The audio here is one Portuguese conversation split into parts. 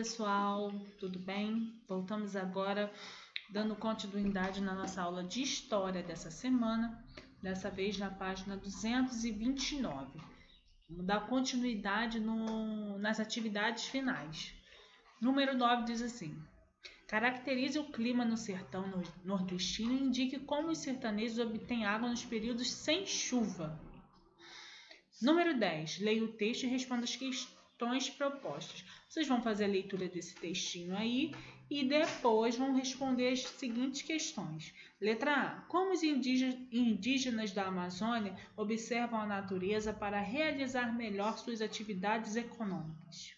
pessoal, tudo bem? Voltamos agora dando continuidade na nossa aula de História dessa semana, dessa vez na página 229. Vamos dar continuidade nas atividades finais. Número 9 diz assim: caracterize o clima no sertão nordestino e indique como os sertanejos obtêm água nos períodos sem chuva. Número 10. Leia o texto e responda as questões propostas. Vocês vão fazer a leitura desse textinho aí e depois vão responder as seguintes questões. Letra A. Como os indígenas da Amazônia observam a natureza para realizar melhor suas atividades econômicas?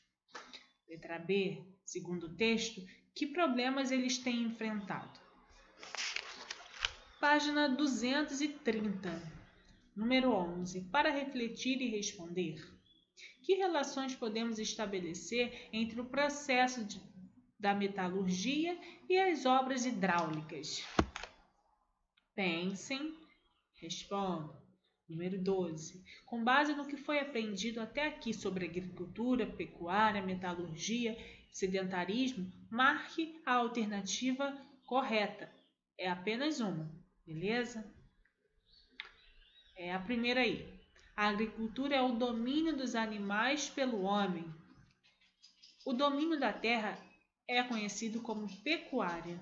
Letra B. Segundo o texto, que problemas eles têm enfrentado? Página 230. Número 11. Para refletir e responder, que relações podemos estabelecer entre o processo da metalurgia e as obras hidráulicas? Pensem, respondam. Número 12. Com base no que foi aprendido até aqui sobre agricultura, pecuária, metalurgia, sedentarismo, marque a alternativa correta. É apenas uma, beleza? É a primeira aí. A agricultura é o domínio dos animais pelo homem. O domínio da terra é conhecido como pecuária.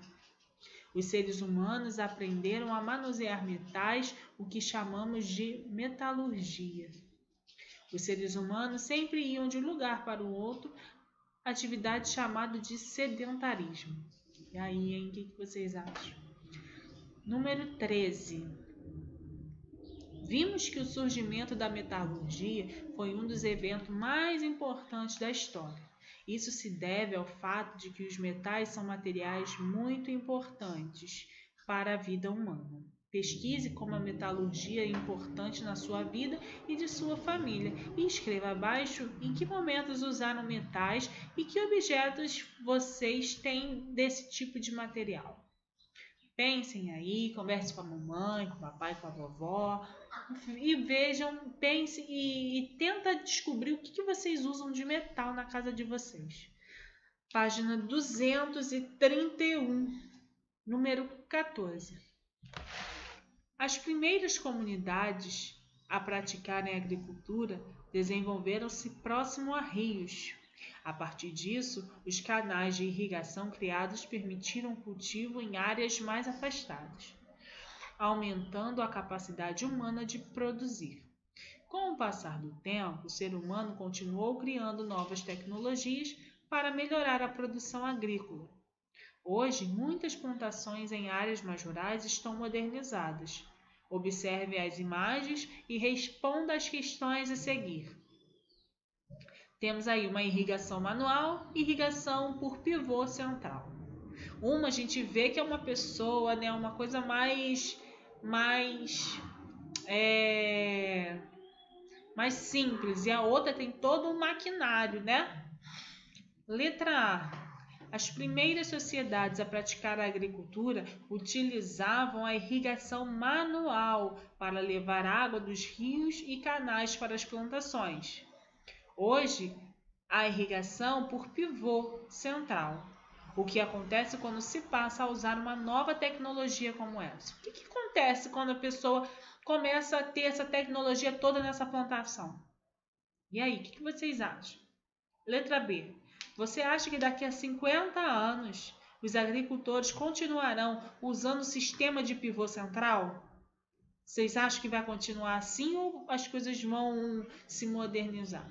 Os seres humanos aprenderam a manusear metais, o que chamamos de metalurgia. Os seres humanos sempre iam de um lugar para o outro, atividade chamada de sedentarismo. E aí, hein? O que vocês acham? Número 13. Vimos que o surgimento da metalurgia foi um dos eventos mais importantes da história. Isso se deve ao fato de que os metais são materiais muito importantes para a vida humana. Pesquise como a metalurgia é importante na sua vida e de sua família e escreva abaixo em que momentos usaram metais e que objetos vocês têm desse tipo de material. Pensem aí, converse com a mamãe, com o papai, com a vovó e vejam, pensem e tenta descobrir o que vocês usam de metal na casa de vocês. Página 231, número 14. As primeiras comunidades a praticarem a agricultura desenvolveram-se próximo a rios. A partir disso, os canais de irrigação criados permitiram o cultivo em áreas mais afastadas, aumentando a capacidade humana de produzir. Com o passar do tempo, o ser humano continuou criando novas tecnologias para melhorar a produção agrícola. Hoje, muitas plantações em áreas mais rurais estão modernizadas. Observe as imagens e responda às questões a seguir. Temos aí uma irrigação manual e irrigação por pivô central. Uma a gente vê que é uma pessoa, né, uma coisa mais simples, e a outra tem todo um maquinário, né? Letra A. As primeiras sociedades a praticar a agricultura utilizavam a irrigação manual para levar água dos rios e canais para as plantações. Hoje, a irrigação por pivô central. O que acontece quando se passa a usar uma nova tecnologia como essa? O que acontece quando a pessoa começa a ter essa tecnologia toda nessa plantação? E aí, o que vocês acham? Letra B. Você acha que daqui a 50 anos os agricultores continuarão usando o sistema de pivô central? Vocês acham que vai continuar assim ou as coisas vão se modernizar?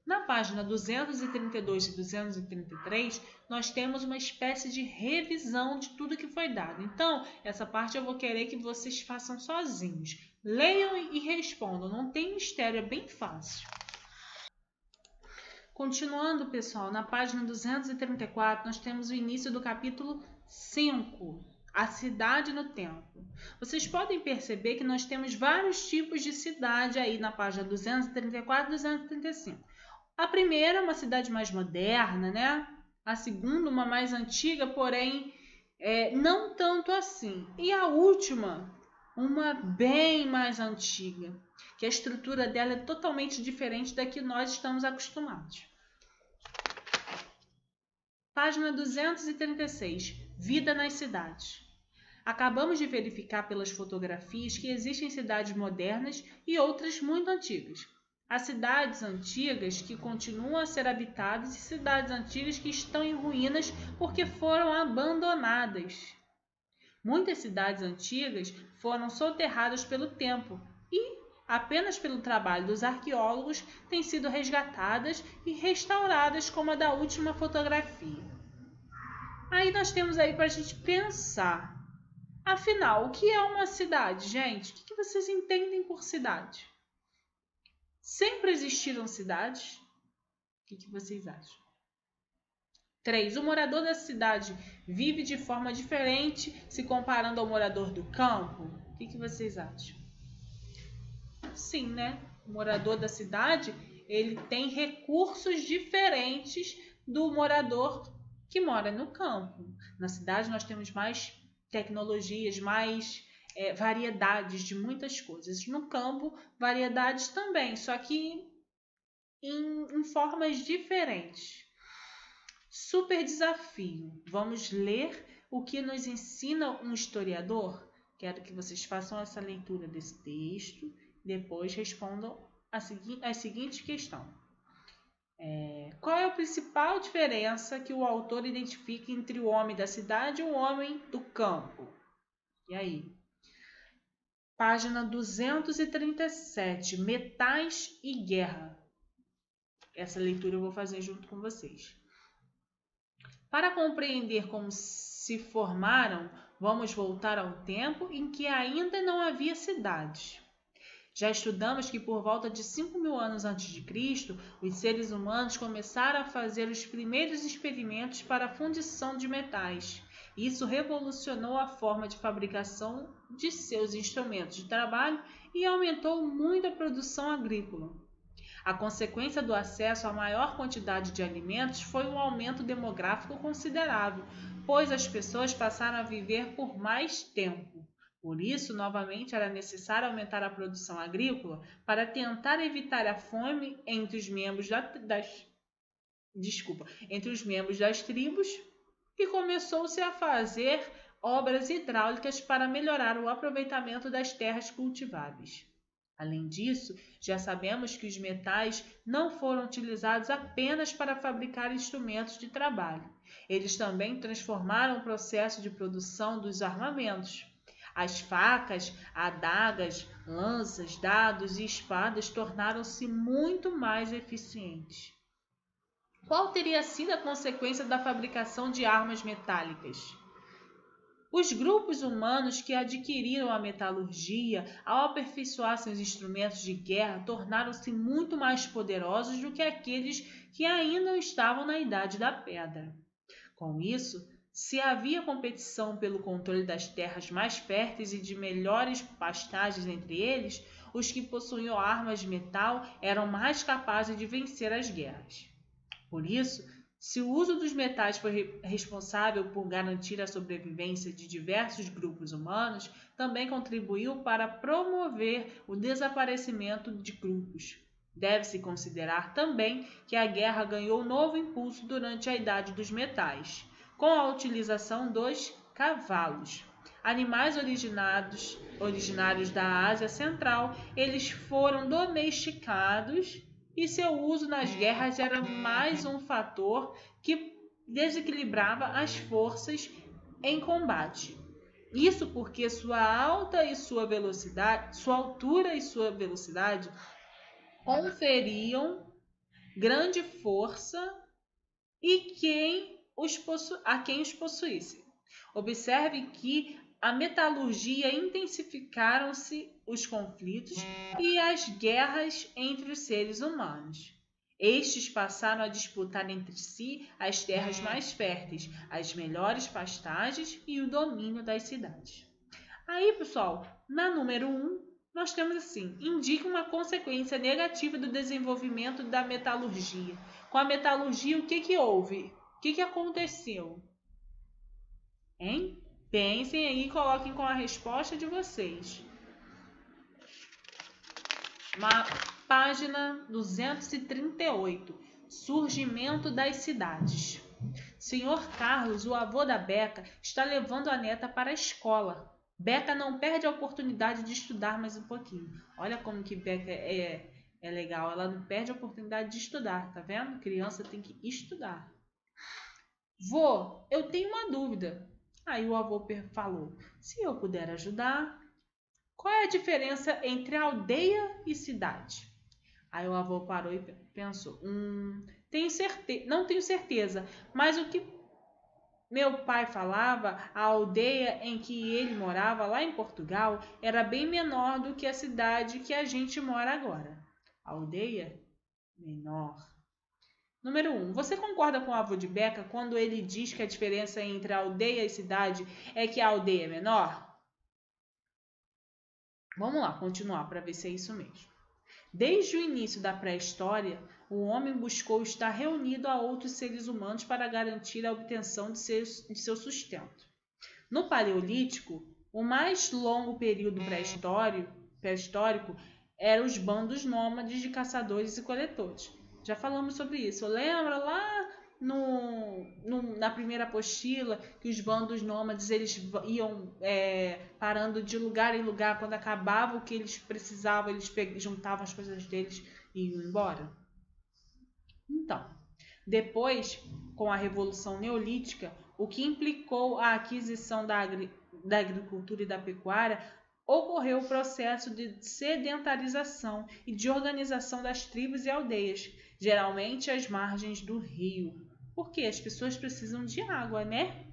Na página 232 e 233, nós temos uma espécie de revisão de tudo que foi dado. Então, essa parte eu vou querer que vocês façam sozinhos. Leiam e respondam, não tem mistério, é bem fácil. Continuando, pessoal, na página 234, nós temos o início do capítulo 5, a cidade no tempo. Vocês podem perceber que nós temos vários tipos de cidade aí na página 234 e 235. A primeira é uma cidade mais moderna, né? A segunda, uma mais antiga, porém não tanto assim. E a última, uma bem mais antiga, que a estrutura dela é totalmente diferente da que nós estamos acostumados. Página 236. Vida nas cidades. Acabamos de verificar pelas fotografias que existem cidades modernas e outras muito antigas. Há cidades antigas que continuam a ser habitadas e cidades antigas que estão em ruínas porque foram abandonadas. Muitas cidades antigas foram soterradas pelo tempo e, apenas pelo trabalho dos arqueólogos, têm sido resgatadas e restauradas como a da última fotografia. Aí nós temos aí para a gente pensar. Afinal, o que é uma cidade, gente? O que vocês entendem por cidade? Sempre existiram cidades? O que vocês acham? 3. O morador da cidade vive de forma diferente se comparando ao morador do campo? O que vocês acham? Sim, né? O morador da cidade, ele tem recursos diferentes do morador que mora no campo. Na cidade nós temos mais tecnologias, mais variedades de muitas coisas. No campo, variedades também, só que em formas diferentes. Super desafio. Vamos ler o que nos ensina um historiador? Quero que vocês façam essa leitura desse texto, depois respondam a seguinte questão. Qual é a principal diferença que o autor identifica entre o homem da cidade e o homem do campo? E aí? Página 237, Metais e Guerra. Essa leitura eu vou fazer junto com vocês. Para compreender como se formaram, vamos voltar a um tempo em que ainda não havia cidades. Já estudamos que por volta de 5.000 anos antes de Cristo, os seres humanos começaram a fazer os primeiros experimentos para a fundição de metais. Isso revolucionou a forma de fabricação de seus instrumentos de trabalho e aumentou muito a produção agrícola. A consequência do acesso à maior quantidade de alimentos foi um aumento demográfico considerável, pois as pessoas passaram a viver por mais tempo. Por isso, novamente, era necessário aumentar a produção agrícola para tentar evitar a fome entre os membros das tribos, e começou-se a fazer obras hidráulicas para melhorar o aproveitamento das terras cultiváveis. Além disso, já sabemos que os metais não foram utilizados apenas para fabricar instrumentos de trabalho. Eles também transformaram o processo de produção dos armamentos. As facas, adagas, lanças, dados e espadas tornaram-se muito mais eficientes. Qual teria sido a consequência da fabricação de armas metálicas? Os grupos humanos que adquiriram a metalurgia, ao aperfeiçoar seus instrumentos de guerra, tornaram-se muito mais poderosos do que aqueles que ainda estavam na Idade da Pedra. Com isso, se havia competição pelo controle das terras mais férteis e de melhores pastagens entre eles, os que possuíam armas de metal eram mais capazes de vencer as guerras. Por isso, se o uso dos metais foi responsável por garantir a sobrevivência de diversos grupos humanos, também contribuiu para promover o desaparecimento de grupos. Deve-se considerar também que a guerra ganhou novo impulso durante a Idade dos Metais, com a utilização dos cavalos. Animais originários da Ásia Central, eles foram domesticados e seu uso nas guerras era mais um fator que desequilibrava as forças em combate. Isso porque sua altura e sua velocidade conferiam grande força a quem os possuísse. Observe que a metalurgia intensificaram-se os conflitos e as guerras entre os seres humanos. Estes passaram a disputar entre si as terras mais férteis, as melhores pastagens e o domínio das cidades. Aí, pessoal, na número 1, nós temos assim, indica uma consequência negativa do desenvolvimento da metalurgia. Com a metalurgia, o que houve? O que aconteceu? Hein? Pensem aí e coloquem com a resposta de vocês. Página 238. Surgimento das cidades. Senhor Carlos, o avô da Beca, está levando a neta para a escola. Beca não perde a oportunidade de estudar mais um pouquinho. Olha como que Beca é legal. Ela não perde a oportunidade de estudar, tá vendo? Criança tem que estudar. Vô, eu tenho uma dúvida. Aí o avô falou: se eu puder ajudar, qual é a diferença entre aldeia e cidade? Aí o avô parou e pensou: não tenho certeza, mas o que meu pai falava, a aldeia em que ele morava lá em Portugal era bem menor do que a cidade que a gente mora agora. Aldeia menor. Número 1. Você concorda com o avô de Beca quando ele diz que a diferença entre aldeia e cidade é que a aldeia é menor? Vamos lá, continuar para ver se é isso mesmo. Desde o início da pré-história, o homem buscou estar reunido a outros seres humanos para garantir a obtenção de seu sustento. No Paleolítico, o mais longo período pré-histórico eram os bandos nômades de caçadores e coletores. Já falamos sobre isso. Lembra lá na primeira apostila que os bandos nômades eles iam parando de lugar em lugar. Quando acabava o que eles precisavam, eles juntavam as coisas deles e iam embora? Então, depois, com a Revolução Neolítica, o que implicou a aquisição da agricultura e da pecuária, ocorreu o processo de sedentarização e de organização das tribos e aldeias, geralmente às margens do rio. Porque as pessoas precisam de água, né?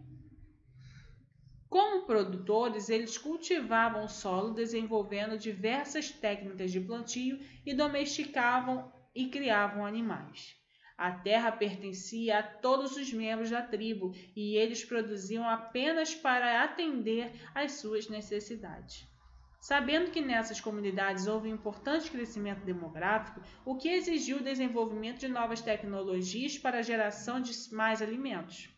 Como produtores, eles cultivavam o solo, desenvolvendo diversas técnicas de plantio e domesticavam e criavam animais. A terra pertencia a todos os membros da tribo e eles produziam apenas para atender às suas necessidades. Sabendo que nessas comunidades houve um importante crescimento demográfico, o que exigiu o desenvolvimento de novas tecnologias para a geração de mais alimentos.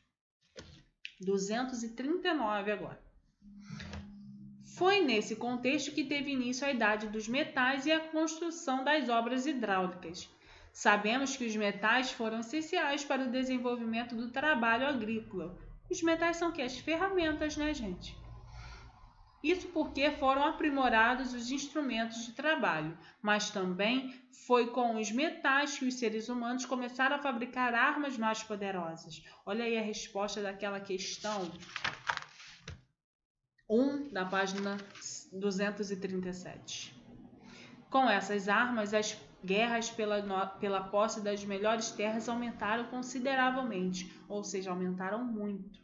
239 agora. Foi nesse contexto que teve início a Idade dos Metais e a construção das obras hidráulicas. Sabemos que os metais foram essenciais para o desenvolvimento do trabalho agrícola. Os metais são o quê? As ferramentas, né, gente? Isso porque foram aprimorados os instrumentos de trabalho, mas também foi com os metais que os seres humanos começaram a fabricar armas mais poderosas. Olha aí a resposta daquela questão 1 da página 237. Com essas armas, as guerras pela posse das melhores terras aumentaram consideravelmente, ou seja, aumentaram muito.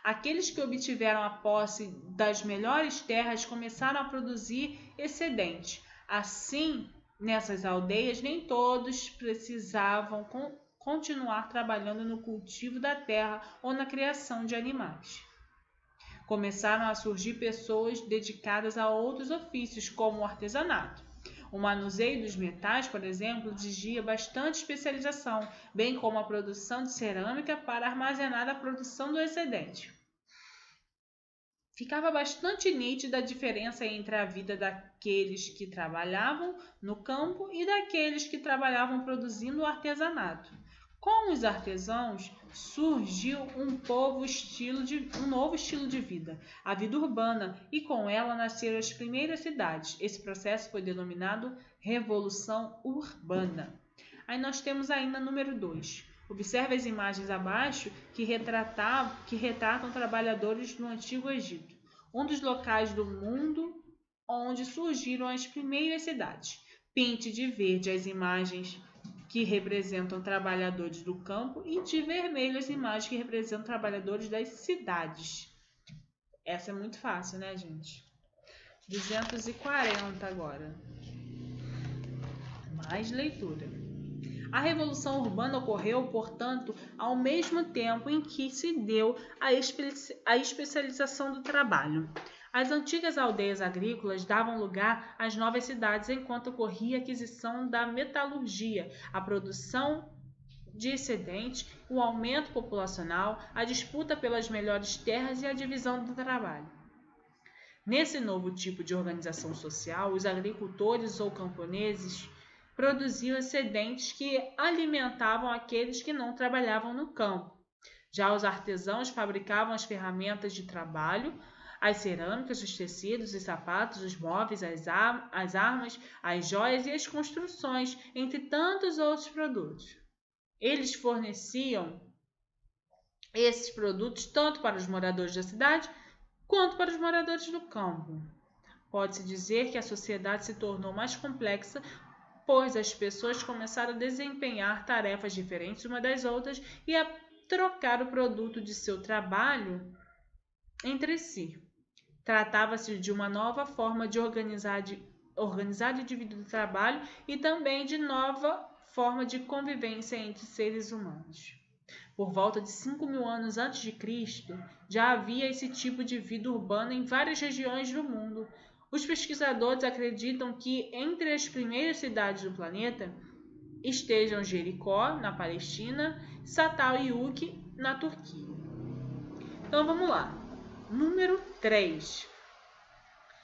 Aqueles que obtiveram a posse das melhores terras começaram a produzir excedente. Assim, nessas aldeias, nem todos precisavam continuar trabalhando no cultivo da terra ou na criação de animais. Começaram a surgir pessoas dedicadas a outros ofícios, como o artesanato. O manuseio dos metais, por exemplo, exigia bastante especialização, bem como a produção de cerâmica para armazenar a produção do excedente. Ficava bastante nítida a diferença entre a vida daqueles que trabalhavam no campo e daqueles que trabalhavam produzindo o artesanato. Com os artesãos, surgiu um novo estilo de vida, a vida urbana, e com ela nasceram as primeiras cidades. Esse processo foi denominado Revolução Urbana. Aí nós temos ainda número 2. Observe as imagens abaixo que retratam trabalhadores no Antigo Egito, um dos locais do mundo onde surgiram as primeiras cidades. Pinte de verde as imagens que representam trabalhadores do campo e de vermelho as imagens que representam trabalhadores das cidades. Essa é muito fácil, né, gente? 240 agora. Mais leitura. A Revolução Urbana ocorreu, portanto, ao mesmo tempo em que se deu a especialização do trabalho. As antigas aldeias agrícolas davam lugar às novas cidades, enquanto ocorria a aquisição da metalurgia, a produção de excedente, o aumento populacional, a disputa pelas melhores terras e a divisão do trabalho. Nesse novo tipo de organização social, os agricultores ou camponeses produziam excedentes que alimentavam aqueles que não trabalhavam no campo. Já os artesãos fabricavam as ferramentas de trabalho, as cerâmicas, os tecidos, os sapatos, os móveis, as armas, as joias e as construções, entre tantos outros produtos. Eles forneciam esses produtos tanto para os moradores da cidade quanto para os moradores do campo. Pode-se dizer que a sociedade se tornou mais complexa, pois as pessoas começaram a desempenhar tarefas diferentes uma das outras e a trocar o produto de seu trabalho entre si. Tratava-se de uma nova forma de organizar e dividir o trabalho e também de nova forma de convivência entre seres humanos. Por volta de 5.000 anos antes de Cristo, já havia esse tipo de vida urbana em várias regiões do mundo. Os pesquisadores acreditam que entre as primeiras cidades do planeta estejam Jericó, na Palestina, Çatalhöyük, na Turquia. Então vamos lá. Número 3.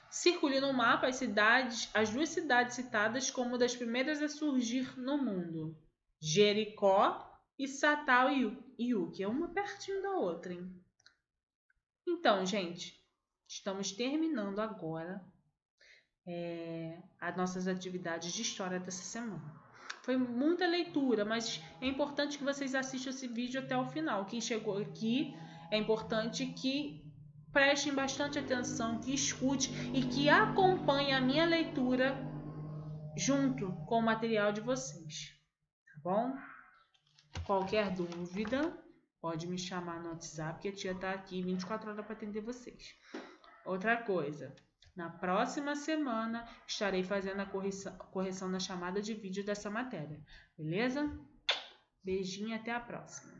Circule no mapa as duas cidades citadas como das primeiras a surgir no mundo. Jericó e Çatalhöyük. É uma pertinho da outra, hein? Então, gente, estamos terminando agora as nossas atividades de história dessa semana. Foi muita leitura, mas é importante que vocês assistam esse vídeo até o final. Quem chegou aqui, é importante que prestem bastante atenção, que escute e que acompanhe a minha leitura junto com o material de vocês, tá bom? Qualquer dúvida, pode me chamar no WhatsApp, que a tia tá aqui 24 horas para atender vocês. Outra coisa, na próxima semana estarei fazendo a correção na chamada de vídeo dessa matéria, beleza? Beijinho, até a próxima.